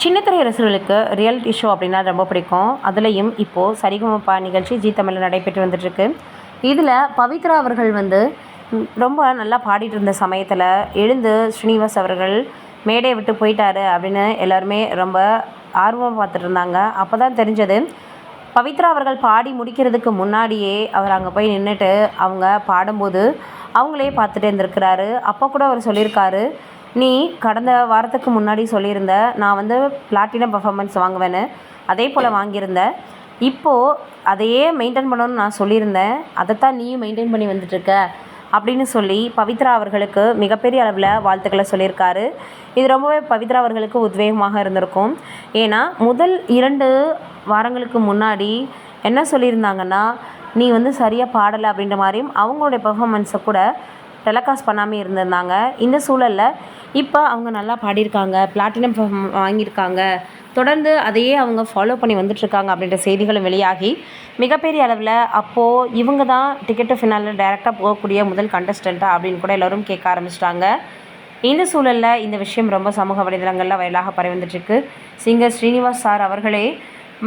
சின்னத்திரை ரசிகர்களுக்கு reality show அப்படின்னா ரொம்ப பிடிக்கும். அதுலேயும் இப்போது சரிகமபா நிகழ்ச்சி ஜீ தமிழில் நடைபெற்று வந்துட்டுருக்கு. இதில் பவித்ரா அவர்கள் வந்து ரொம்ப நல்லா பாடிட்டு இருந்த சமயத்தில் எழுந்து ஸ்ரீனிவாஸ் அவர்கள் மேடையை விட்டு போயிட்டாரு அப்படின்னு எல்லாருமே ரொம்ப ஆர்வமாக பார்த்துட்டு இருந்தாங்க. அப்போ தான் தெரிஞ்சது, பவித்ரா அவர்கள் பாடி முடிக்கிறதுக்கு முன்னாடியே அவர் அங்கே போய் நின்றுட்டு அவங்க பாடும்போது அவங்களே பார்த்துட்டே இருந்திருக்கிறாரு. அப்போ கூட அவர் சொல்லியிருக்காரு, நீ கடந்த வாரத்துக்கு முன்னாடி சொல்லியிருந்த நான் வந்து பிளாட்டினம் பர்ஃபார்மன்ஸ் வாங்குவேன்னு, அதே போல் வாங்கியிருந்தேன். இப்போது அதையே மெயின்டைன் பண்ணணும்னு நான் சொல்லியிருந்தேன், அதைத்தான் நீயும் மெயின்டைன் பண்ணி வந்துட்டுருக்க அப்படின்னு சொல்லி பவித்ரா அவர்களுக்கு மிகப்பெரிய அளவில் வாழ்த்துக்களை சொல்லியிருக்காரு. இது ரொம்பவே பவித்ரா அவர்களுக்கு உத்வேகமாக இருந்திருக்கும். ஏன்னா முதல் 2 வாரங்களுக்கு முன்னாடி என்ன சொல்லியிருந்தாங்கன்னா, நீ வந்து சரியாக பாடலை அப்படின்ற மாதிரியும் அவங்களுடைய பெர்ஃபார்மன்ஸை கூட டெலகாஸ்ட் பண்ணாமல் இருந்திருந்தாங்க. இந்த சூழலில் இப்போ அவங்க நல்லா பாடியிருக்காங்க, பிளாட்டினம் வாங்கியிருக்காங்க, தொடர்ந்து அதையே அவங்க ஃபாலோ பண்ணி வந்துட்டுருக்காங்க அப்படின்ற செய்திகளும் வெளியாகி மிகப்பெரிய அளவில் அப்போது இவங்க தான் டிக்கெட் டு ஃபினாலில் டைரெக்டாக போகக்கூடிய முதல் கண்டஸ்டண்ட்டாக அப்படின்னு கூட எல்லோரும் கேட்க ஆரம்பிச்சிட்டாங்க. இந்த சூழலில் இந்த விஷயம் ரொம்ப சமூக வலைதளங்களில் வயலாக பரவி வந்துட்டுருக்கு. சிங்கர் ஸ்ரீனிவாஸ் சார் அவர்களே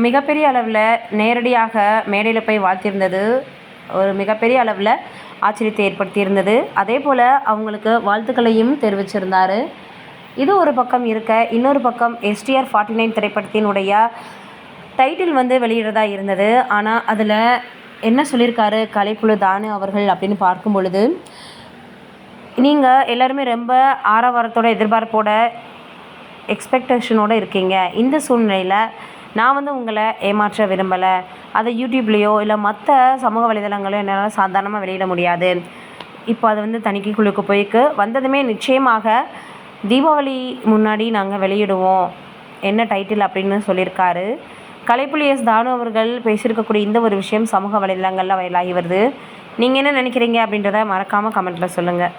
மிகப்பெரிய அளவில் நேரடியாக மேடையில் போய் வாழ்த்திருந்தது ஒரு மிகப்பெரிய அளவில் ஆச்சரியத்தை ஏற்படுத்தியிருந்தது. அதே போல் அவங்களுக்கு வாழ்த்துக்களையும் தெரிவிச்சிருந்தார். இது ஒரு பக்கம் இருக்க, இன்னொரு பக்கம் STR 49 திரைப்படத்தினுடைய டைட்டில் வந்து வெளியிடறதா இருந்தது. ஆனால் அதில் என்ன சொல்லியிருக்காரு கலைப்புழு தானு அவர்கள் அப்படின்னு பார்க்கும் பொழுது, நீங்கள் எல்லாருமே ரொம்ப ஆரவாரத்தோட எதிர்பார்ப்போட எக்ஸ்பெக்டேஷனோடு இருக்கீங்க. இந்த சூழ்நிலையில் நான் வந்து உங்களை ஏமாற்ற விரும்பலை. அதை யூடியூப்லேயோ இல்லை மற்ற சமூக வலைதளங்களோ என்னால் சாதாரணமாக வெளியிட முடியாது. இப்போ அது வந்து தணிக்கை குழுக்கு போய்க்கு வந்ததுமே நிச்சயமாக தீபாவளி முன்னாடி நாங்கள் வெளியிடுவோம் என்ன டைட்டில் அப்படின்னு சொல்லியிருக்காரு. கலைப்புலி தானு அவர்கள் பேசியிருக்கக்கூடிய இந்த ஒரு விஷயம் சமூக வலைதளங்களில் வயலாகி வருது. நீங்கள் என்ன நினைக்கிறீங்க அப்படின்றத மறக்காமல் கமெண்ட்டில் சொல்லுங்கள்.